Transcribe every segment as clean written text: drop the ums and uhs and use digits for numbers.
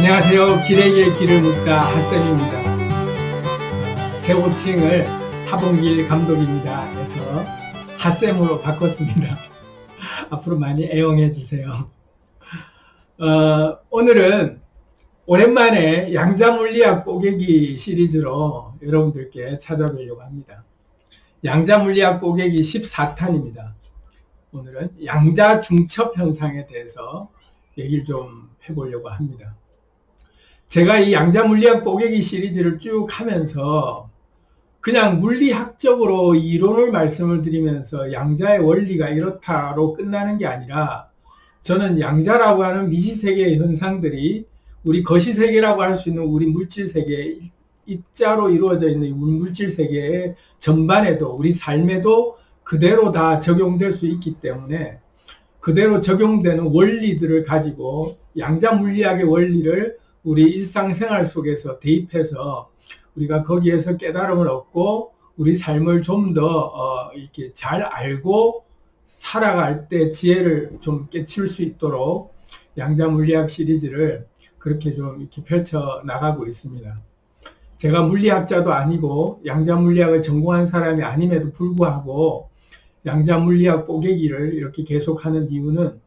안녕하세요. 기레기의 길을 묻다 핫쌤입니다. 제 호칭을 하봉길 감독입니다 해서 핫쌤으로 바꿨습니다. 앞으로 많이 애용해 주세요. 오늘은 오랜만에 양자물리학 뽀개기 시리즈로 여러분들께 찾아뵈려고 합니다. 양자물리학 뽀개기 14탄입니다. 오늘은 양자 중첩 현상에 대해서 얘기를 좀 해보려고 합니다. 제가 이 양자물리학 뽀개기 시리즈를 쭉 하면서 그냥 물리학적으로 이론을 말씀을 드리면서 양자의 원리가 이렇다로 끝나는 게 아니라 저는 양자라고 하는 미시세계의 현상들이 우리 거시세계라고 할 수 있는 우리 물질세계, 입자로 이루어져 있는 물질세계의 전반에도 우리 삶에도 그대로 다 적용될 수 있기 때문에 그대로 적용되는 원리들을 가지고 양자물리학의 원리를 우리 일상생활 속에서 대입해서 우리가 거기에서 깨달음을 얻고 우리 삶을 좀 더 이렇게 잘 알고 살아갈 때 지혜를 좀 깨칠 수 있도록 양자물리학 시리즈를 그렇게 좀 이렇게 펼쳐 나가고 있습니다. 제가 물리학자도 아니고 양자물리학을 전공한 사람이 아님에도 불구하고 양자물리학 뽀개기를 이렇게 계속하는 이유는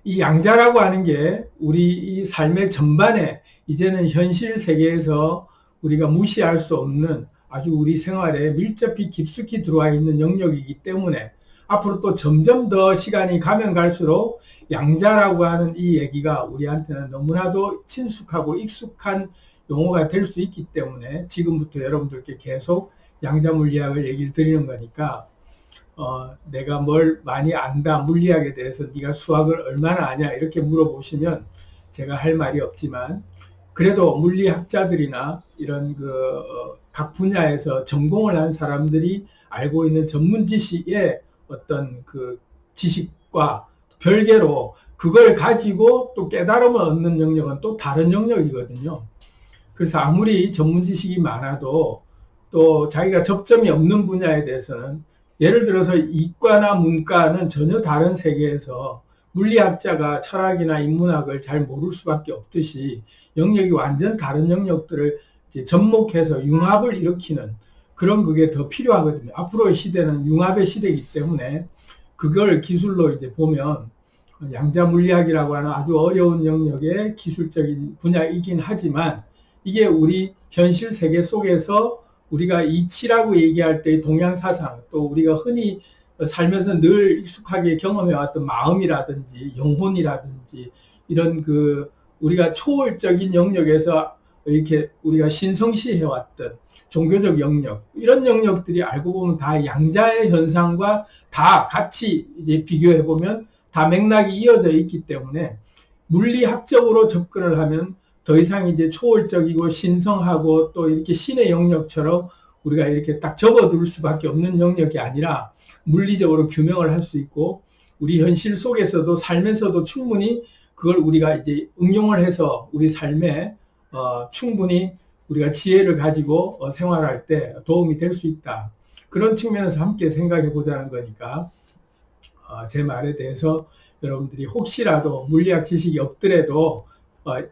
이 양자라고 하는 게 우리 이 삶의 전반에 이제는 현실 세계에서 우리가 무시할 수 없는 아주 우리 생활에 밀접히 깊숙이 들어와 있는 영역이기 때문에 앞으로 또 점점 더 시간이 가면 갈수록 양자라고 하는 이 얘기가 우리한테는 너무나도 친숙하고 익숙한 용어가 될 수 있기 때문에 지금부터 여러분들께 계속 양자물리학을 얘기를 드리는 거니까 내가 뭘 많이 안다, 물리학에 대해서 네가 수학을 얼마나 아냐 이렇게 물어보시면 제가 할 말이 없지만 그래도 물리학자들이나 이런 각 분야에서 전공을 한 사람들이 알고 있는 전문 지식의 어떤 그 지식과 별개로 그걸 가지고 또 깨달음을 얻는 영역은 또 다른 영역이거든요. 그래서 아무리 전문 지식이 많아도 또 자기가 접점이 없는 분야에 대해서는 예를 들어서 이과나 문과는 전혀 다른 세계에서 물리학자가 철학이나 인문학을 잘 모를 수밖에 없듯이 영역이 완전 다른 영역들을 이제 접목해서 융합을 일으키는 그런 그게 더 필요하거든요. 앞으로의 시대는 융합의 시대이기 때문에 그걸 기술로 이제 보면 양자물리학이라고 하는 아주 어려운 영역의 기술적인 분야이긴 하지만 이게 우리 현실 세계 속에서 우리가 이치라고 얘기할 때의 동양사상, 또 우리가 흔히 살면서 늘 익숙하게 경험해왔던 마음이라든지 영혼이라든지 이런 우리가 초월적인 영역에서 이렇게 우리가 신성시해왔던 종교적 영역, 이런 영역들이 알고 보면 다 양자의 현상과 다 같이 이제 비교해보면 다 맥락이 이어져 있기 때문에 물리학적으로 접근을 하면 더 이상 이제 초월적이고 신성하고 또 이렇게 신의 영역처럼 우리가 이렇게 딱 접어둘 수밖에 없는 영역이 아니라 물리적으로 규명을 할 수 있고 우리 현실 속에서도 삶에서도 충분히 그걸 우리가 이제 응용을 해서 우리 삶에 충분히 우리가 지혜를 가지고 생활할 때 도움이 될 수 있다. 그런 측면에서 함께 생각해 보자는 거니까 제 말에 대해서 여러분들이 혹시라도 물리학 지식이 없더라도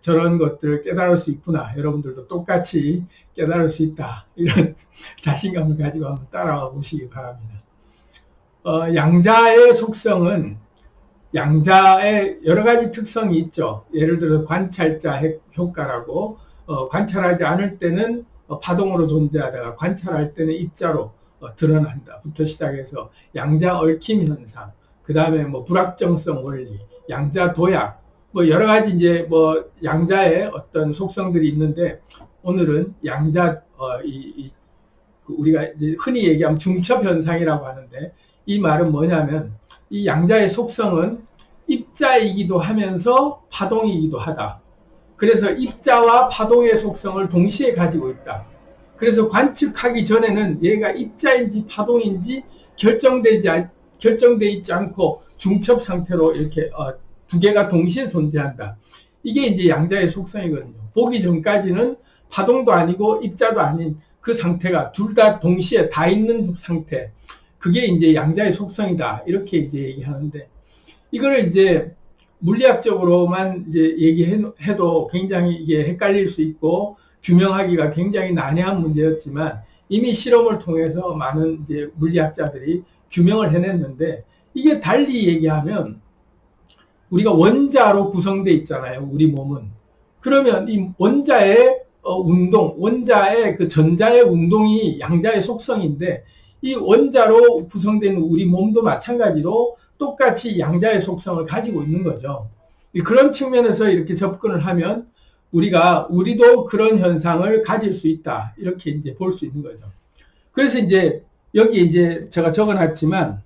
저런 것들을 깨달을 수 있구나. 여러분들도 똑같이 깨달을 수 있다. 이런 자신감을 가지고 한번 따라와 보시기 바랍니다. 양자의 속성은 양자의 여러 가지 특성이 있죠. 예를 들어서 관찰자 효과라고 관찰하지 않을 때는 파동으로 존재하다가 관찰할 때는 입자로 드러난다. 부터 시작해서 양자 얽힘 현상, 그 다음에 뭐 불확정성 원리, 양자 도약, 뭐 여러 가지 이제 뭐 양자의 어떤 속성들이 있는데 오늘은 양자 우리가 이제 흔히 얘기하면 중첩 현상이라고 하는데 이 말은 뭐냐면 이 양자의 속성은 입자이기도 하면서 파동이기도 하다. 그래서 입자와 파동의 속성을 동시에 가지고 있다. 그래서 관측하기 전에는 얘가 입자인지 파동인지 결정되어 있지 않고 중첩 상태로 이렇게 두 개가 동시에 존재한다. 이게 이제 양자의 속성이거든요. 보기 전까지는 파동도 아니고 입자도 아닌 그 상태가 둘 다 동시에 다 있는 상태. 그게 이제 양자의 속성이다. 이렇게 이제 얘기하는데 이거를 이제 물리학적으로만 이제 얘기해도 굉장히 이게 헷갈릴 수 있고 규명하기가 굉장히 난해한 문제였지만 이미 실험을 통해서 많은 이제 물리학자들이 규명을 해냈는데 이게 달리 얘기하면 우리가 원자로 구성되어 있잖아요. 우리 몸은. 그러면 이 원자의 운동, 원자의 그 전자의 운동이 양자의 속성인데 이 원자로 구성된 우리 몸도 마찬가지로 똑같이 양자의 속성을 가지고 있는 거죠. 그런 측면에서 이렇게 접근을 하면 우리도 그런 현상을 가질 수 있다. 이렇게 이제 볼 수 있는 거죠. 그래서 이제 여기 이제 제가 적어놨지만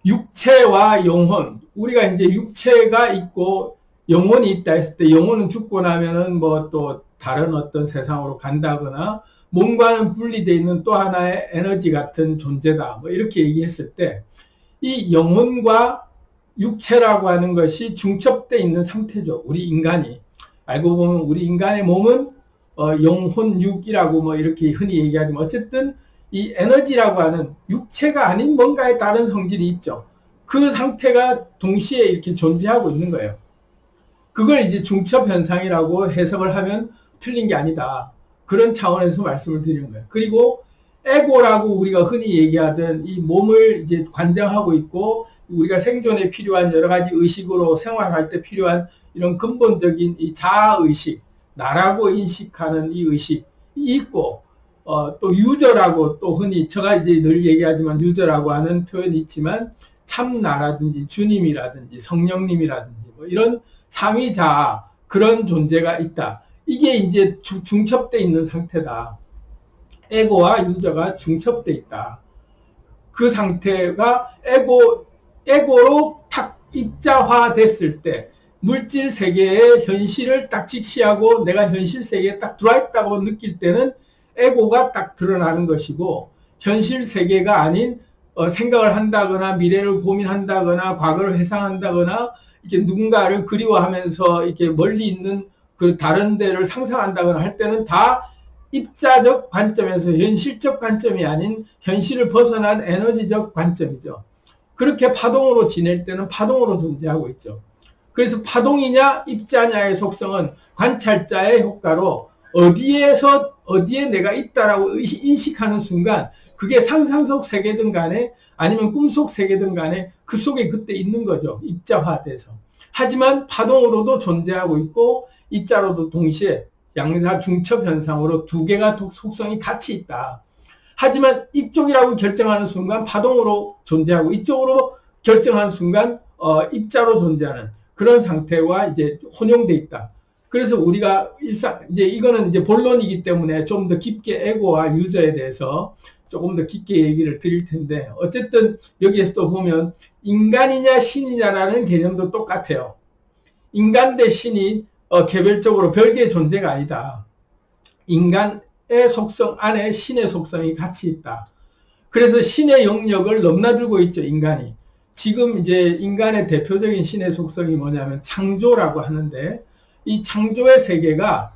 육체와 영혼, 우리가 이제 육체가 있고 영혼이 있다 했을 때 영혼은 죽고 나면은 뭐 또 다른 어떤 세상으로 간다거나 몸과는 분리되어 있는 또 하나의 에너지 같은 존재다. 뭐 이렇게 얘기했을 때 이 영혼과 육체라고 하는 것이 중첩되어 있는 상태죠. 우리 인간이. 알고 보면 우리 인간의 몸은 영혼육이라고 뭐 이렇게 흔히 얘기하지만 어쨌든 이 에너지라고 하는 육체가 아닌 뭔가의 다른 성질이 있죠. 그 상태가 동시에 이렇게 존재하고 있는 거예요. 그걸 이제 중첩 현상이라고 해석을 하면 틀린 게 아니다. 그런 차원에서 말씀을 드리는 거예요. 그리고 에고라고 우리가 흔히 얘기하던 이 몸을 이제 관장하고 있고 우리가 생존에 필요한 여러 가지 의식으로 생활할 때 필요한 이런 근본적인 이 자아의식, 나라고 인식하는 이 의식이 있고 또 유저라고 또 흔히 제가 이제 늘 얘기하지만 유저라고 하는 표현이 있지만 참나라든지 주님이라든지 성령님이라든지 뭐 이런 상위 자아 그런 존재가 있다. 이게 이제 중첩되어 있는 상태다. 에고와 유저가 중첩되어 있다. 그 상태가 에고로 탁 입자화 됐을 때 물질 세계의 현실을 딱 직시하고 내가 현실 세계에 딱 들어와 있다고 느낄 때는 에고가 딱 드러나는 것이고 현실 세계가 아닌 생각을 한다거나 미래를 고민한다거나 과거를 회상한다거나 이렇게 누군가를 그리워하면서 이렇게 멀리 있는 그 다른 데를 상상한다거나 할 때는 다 입자적 관점에서 현실적 관점이 아닌 현실을 벗어난 에너지적 관점이죠. 그렇게 파동으로 지낼 때는 파동으로 존재하고 있죠. 그래서 파동이냐 입자냐의 속성은 관찰자의 효과로 어디에 내가 있다라고 인식하는 순간 그게 상상 속 세계든 간에 아니면 꿈속 세계든 간에 그 속에 그때 있는 거죠. 입자화돼서. 하지만 파동으로도 존재하고 있고 입자로도 동시에 양자 중첩 현상으로 두 개가 속성이 같이 있다. 하지만 이쪽이라고 결정하는 순간 파동으로 존재하고 이쪽으로 결정하는 순간 입자로 존재하는 그런 상태와 이제 혼용돼 있다. 그래서 우리가 이제 이거는 이제 본론이기 때문에 좀 더 깊게 에고와 유저에 대해서 조금 더 깊게 얘기를 드릴 텐데 어쨌든 여기에서 또 보면 인간이냐 신이냐라는 개념도 똑같아요. 인간 대 신이 개별적으로 별개의 존재가 아니다. 인간의 속성 안에 신의 속성이 같이 있다. 그래서 신의 영역을 넘나들고 있죠, 인간이. 지금 이제 인간의 대표적인 신의 속성이 뭐냐면 창조라고 하는데 이 창조의 세계가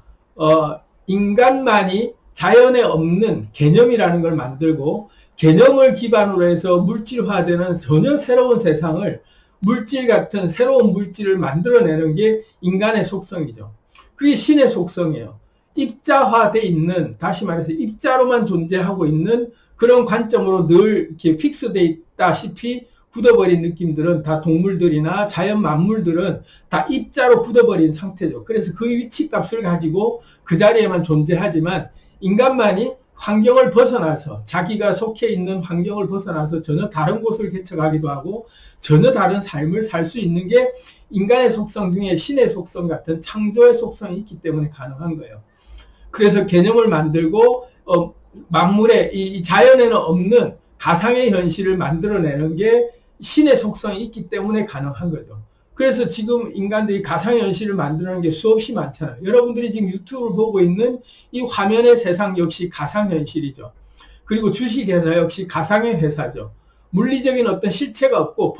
인간만이 자연에 없는 개념이라는 걸 만들고 개념을 기반으로 해서 물질화되는 전혀 새로운 세상을 물질 같은 새로운 물질을 만들어내는 게 인간의 속성이죠. 그게 신의 속성이에요. 입자화되어 있는, 다시 말해서 입자로만 존재하고 있는 그런 관점으로 늘 이렇게 픽스되어 있다시피 굳어버린 느낌들은 다 동물들이나 자연 만물들은 다 입자로 굳어버린 상태죠. 그래서 그 위치값을 가지고 그 자리에만 존재하지만 인간만이 환경을 벗어나서 자기가 속해 있는 환경을 벗어나서 전혀 다른 곳을 개척하기도 하고 전혀 다른 삶을 살 수 있는 게 인간의 속성 중에 신의 속성 같은 창조의 속성이 있기 때문에 가능한 거예요. 그래서 개념을 만들고 만물의 이 자연에는 없는 가상의 현실을 만들어내는 게 신의 속성이 있기 때문에 가능한 거죠. 그래서 지금 인간들이 가상의 현실을 만드는 게 수없이 많잖아요. 여러분들이 지금 유튜브를 보고 있는 이 화면의 세상 역시 가상현실이죠. 그리고 주식회사 역시 가상의 회사죠. 물리적인 어떤 실체가 없고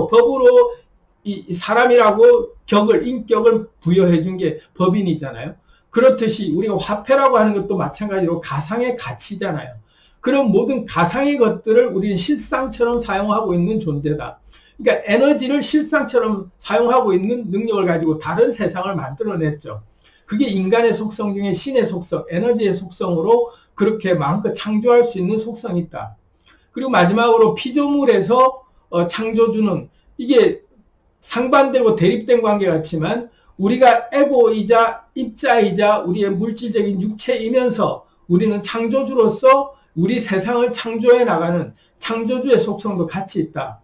법으로 이 사람이라고 인격을 부여해 준 게 법인이잖아요. 그렇듯이 우리가 화폐라고 하는 것도 마찬가지로 가상의 가치잖아요. 그런 모든 가상의 것들을 우리는 실상처럼 사용하고 있는 존재다. 그러니까 에너지를 실상처럼 사용하고 있는 능력을 가지고 다른 세상을 만들어냈죠. 그게 인간의 속성 중에 신의 속성, 에너지의 속성으로 그렇게 마음껏 창조할 수 있는 속성이 있다. 그리고 마지막으로 피조물에서 창조주는, 이게 상반되고 대립된 관계 같지만 우리가 에고이자 입자이자 우리의 물질적인 육체이면서 우리는 창조주로서 우리 세상을 창조해 나가는 창조주의 속성도 같이 있다.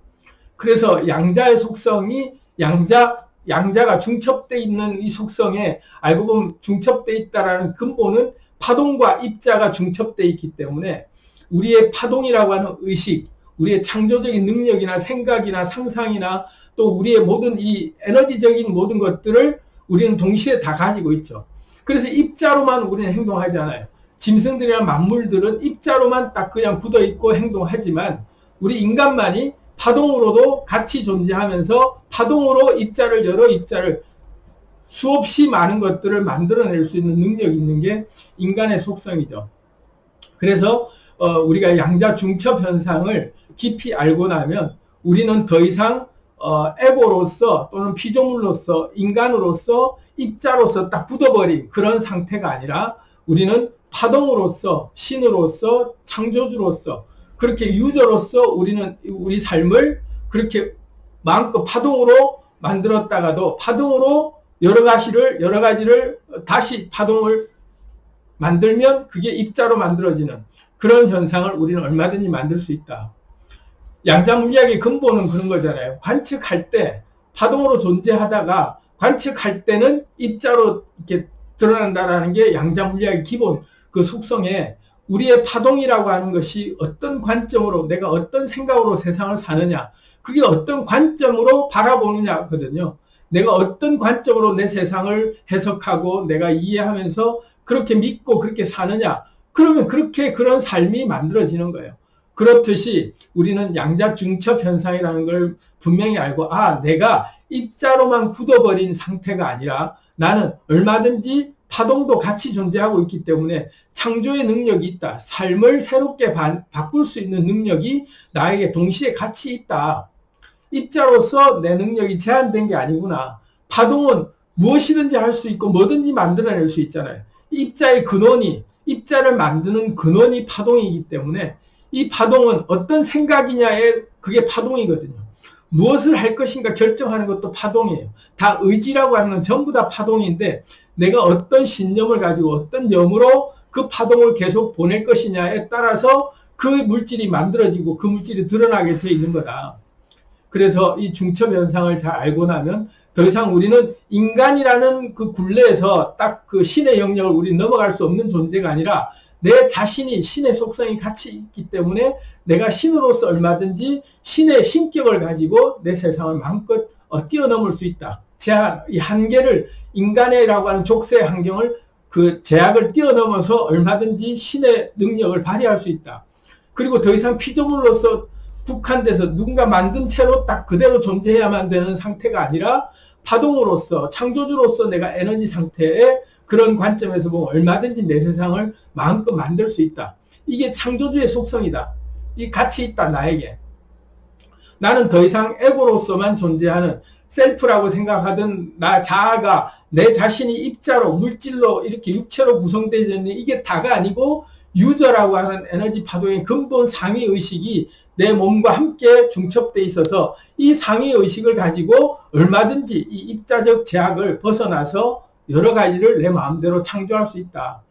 그래서 양자의 속성이 양자가 중첩되어 있는 이 속성에 알고 보면 중첩되어 있다라는 근본은 파동과 입자가 중첩되어 있기 때문에 우리의 파동이라고 하는 의식, 우리의 창조적인 능력이나 생각이나 상상이나 또 우리의 모든 이 에너지적인 모든 것들을 우리는 동시에 다 가지고 있죠. 그래서 입자로만 우리는 행동하지 않아요. 짐승들이나 만물들은 입자로만 딱 그냥 굳어 있고 행동하지만 우리 인간만이 파동으로도 같이 존재하면서 파동으로 여러 입자를 수없이 많은 것들을 만들어낼 수 있는 능력이 있는 게 인간의 속성이죠. 그래서 우리가 양자 중첩 현상을 깊이 알고 나면 우리는 더 이상 에고로서 또는 피조물로서 인간으로서 입자로서 딱 굳어버린 그런 상태가 아니라 우리는 파동으로서 신으로서 창조주로서 그렇게 유저로서 우리는 우리 삶을 그렇게 마음껏 파동으로 만들었다가도 파동으로 여러 가지를 다시 파동을 만들면 그게 입자로 만들어지는 그런 현상을 우리는 얼마든지 만들 수 있다. 양자물리학의 근본은 그런 거잖아요. 관측할 때 파동으로 존재하다가 관측할 때는 입자로 이렇게 드러난다라는 게 양자물리학의 기본 그 속성에 우리의 파동이라고 하는 것이 어떤 관점으로 내가 어떤 생각으로 세상을 사느냐 그게 어떤 관점으로 바라보느냐거든요. 내가 어떤 관점으로 내 세상을 해석하고 내가 이해하면서 그렇게 믿고 그렇게 사느냐 그러면 그렇게 그런 삶이 만들어지는 거예요. 그렇듯이 우리는 양자 중첩 현상이라는 걸 분명히 알고 내가 입자로만 굳어버린 상태가 아니라 나는 얼마든지 파동도 같이 존재하고 있기 때문에 창조의 능력이 있다. 삶을 새롭게 바꿀 수 있는 능력이 나에게 동시에 같이 있다. 입자로서 내 능력이 제한된 게 아니구나. 파동은 무엇이든지 할 수 있고 뭐든지 만들어낼 수 있잖아요. 입자의 근원이 입자를 만드는 근원이 파동이기 때문에 이 파동은 어떤 생각이냐에 그게 파동이거든요. 무엇을 할 것인가 결정하는 것도 파동이에요. 다 의지라고 하는 건 전부 다 파동인데 내가 어떤 신념을 가지고 어떤 염으로 그 파동을 계속 보낼 것이냐에 따라서 그 물질이 만들어지고 그 물질이 드러나게 되어 있는 거다. 그래서 이 중첩 현상을 잘 알고 나면 더 이상 우리는 인간이라는 그 굴레에서 딱 그 신의 영역을 우리 넘어갈 수 없는 존재가 아니라 내 자신이 신의 속성이 같이 있기 때문에 내가 신으로서 얼마든지 신의 신격을 가지고 내 세상을 마음껏 뛰어넘을 수 있다. 이 한계를 인간이라고 하는 족쇄의 환경을 그 제약을 뛰어넘어서 얼마든지 신의 능력을 발휘할 수 있다. 그리고 더 이상 피조물로서 국한돼서 누군가 만든 채로 딱 그대로 존재해야만 되는 상태가 아니라 파동으로서 창조주로서 내가 에너지 상태에 그런 관점에서 보면 얼마든지 내 세상을 마음껏 만들 수 있다. 이게 창조주의 속성이다. 이 같이 있다 나에게. 나는 더 이상 에고로서만 존재하는 셀프라고 생각하던 나 자아가 내 자신이 입자로 물질로 이렇게 육체로 구성되어 있는 이게 다가 아니고 유저라고 하는 에너지 파동의 근본 상위 의식이 내 몸과 함께 중첩되어 있어서 이 상위 의식을 가지고 얼마든지 이 입자적 제약을 벗어나서 여러 가지를 내 마음대로 창조할 수 있다.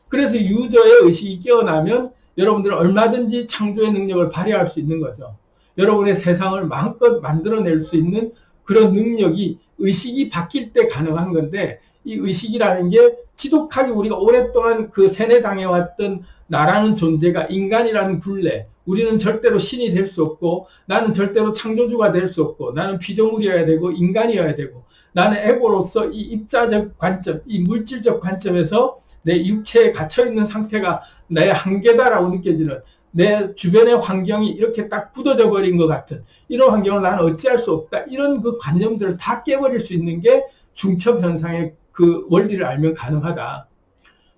그래서 유저의 의식이 깨어나면 여러분들은 얼마든지 창조의 능력을 발휘할 수 있는 거죠. 여러분의 세상을 마음껏 만들어낼 수 있는 그런 능력이 의식이 바뀔 때 가능한 건데 이 의식이라는 게 지독하게 우리가 오랫동안 그 세뇌당해왔던 나라는 존재가 인간이라는 굴레 우리는 절대로 신이 될 수 없고 나는 절대로 창조주가 될 수 없고 나는 피조물이어야 되고 인간이어야 되고 나는 에고로서 이 입자적 관점, 이 물질적 관점에서 내 육체에 갇혀있는 상태가 내 한계다라고 느껴지는 내 주변의 환경이 이렇게 딱 굳어져 버린 것 같은 이런 환경을 나는 어찌할 수 없다. 이런 그 관념들을 다 깨버릴 수 있는 게 중첩 현상의 그 원리를 알면 가능하다.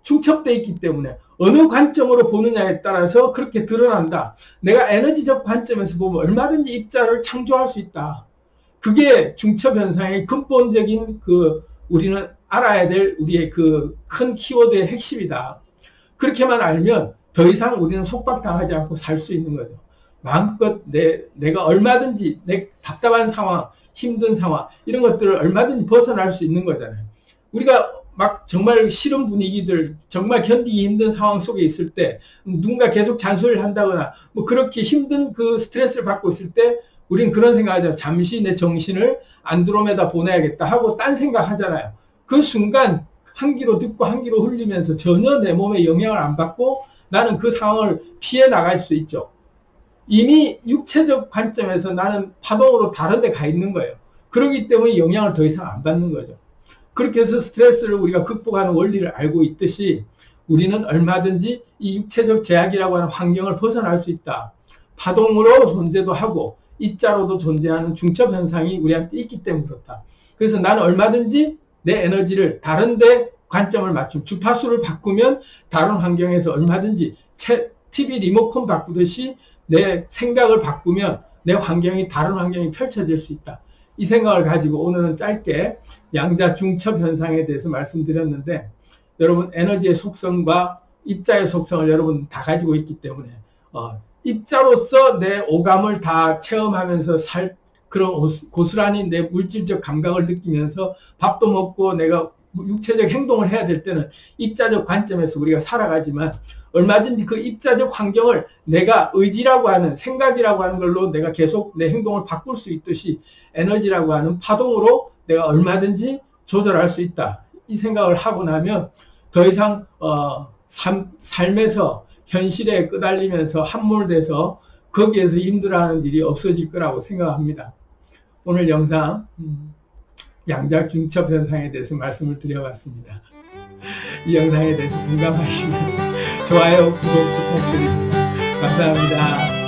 중첩되어 있기 때문에 어느 관점으로 보느냐에 따라서 그렇게 드러난다. 내가 에너지적 관점에서 보면 얼마든지 입자를 창조할 수 있다. 그게 중첩 현상의 근본적인 우리는 알아야 될 우리의 큰 키워드의 핵심이다. 그렇게만 알면 더 이상 우리는 속박당하지 않고 살 수 있는 거죠. 마음껏 내가 얼마든지 내 답답한 상황, 힘든 상황 이런 것들을 얼마든지 벗어날 수 있는 거잖아요. 우리가 막 정말 싫은 분위기들, 정말 견디기 힘든 상황 속에 있을 때 누군가 계속 잔소리를 한다거나 뭐 그렇게 힘든 스트레스를 받고 있을 때 우리는 그런 생각하죠. 잠시 내 정신을 안드로메다 보내야겠다 하고 딴 생각하잖아요. 그 순간 한 귀로 듣고 한 귀로 흘리면서 전혀 내 몸에 영향을 안 받고 나는 그 상황을 피해 나갈 수 있죠. 이미 육체적 관점에서 나는 파동으로 다른 데 가 있는 거예요. 그렇기 때문에 영향을 더 이상 안 받는 거죠. 그렇게 해서 스트레스를 우리가 극복하는 원리를 알고 있듯이 우리는 얼마든지 이 육체적 제약이라고 하는 환경을 벗어날 수 있다. 파동으로 존재도 하고 입자로도 존재하는 중첩 현상이 우리한테 있기 때문에 그렇다. 그래서 나는 얼마든지 내 에너지를 다른 데 관점을 맞춤, 주파수를 바꾸면 다른 환경에서 얼마든지 TV 리모컨 바꾸듯이 내 생각을 바꾸면 내 환경이 다른 환경이 펼쳐질 수 있다. 이 생각을 가지고 오늘은 짧게 양자 중첩 현상에 대해서 말씀드렸는데 여러분 에너지의 속성과 입자의 속성을 여러분 다 가지고 있기 때문에 입자로서 내 오감을 다 체험하면서 그런 고스란히 내 물질적 감각을 느끼면서 밥도 먹고 내가 육체적 행동을 해야 될 때는 입자적 관점에서 우리가 살아가지만 얼마든지 그 입자적 환경을 내가 의지라고 하는 생각이라고 하는 걸로 내가 계속 내 행동을 바꿀 수 있듯이 에너지라고 하는 파동으로 내가 얼마든지 조절할 수 있다. 이 생각을 하고 나면 더 이상 삶에서 현실에 끄달리면서 함몰돼서 거기에서 힘들어하는 일이 없어질 거라고 생각합니다. 오늘 영상 양자 중첩 현상에 대해서 말씀을 드려봤습니다. 이 영상에 대해서 공감하시면 좋아요, 구독 부탁드립니다. 감사합니다.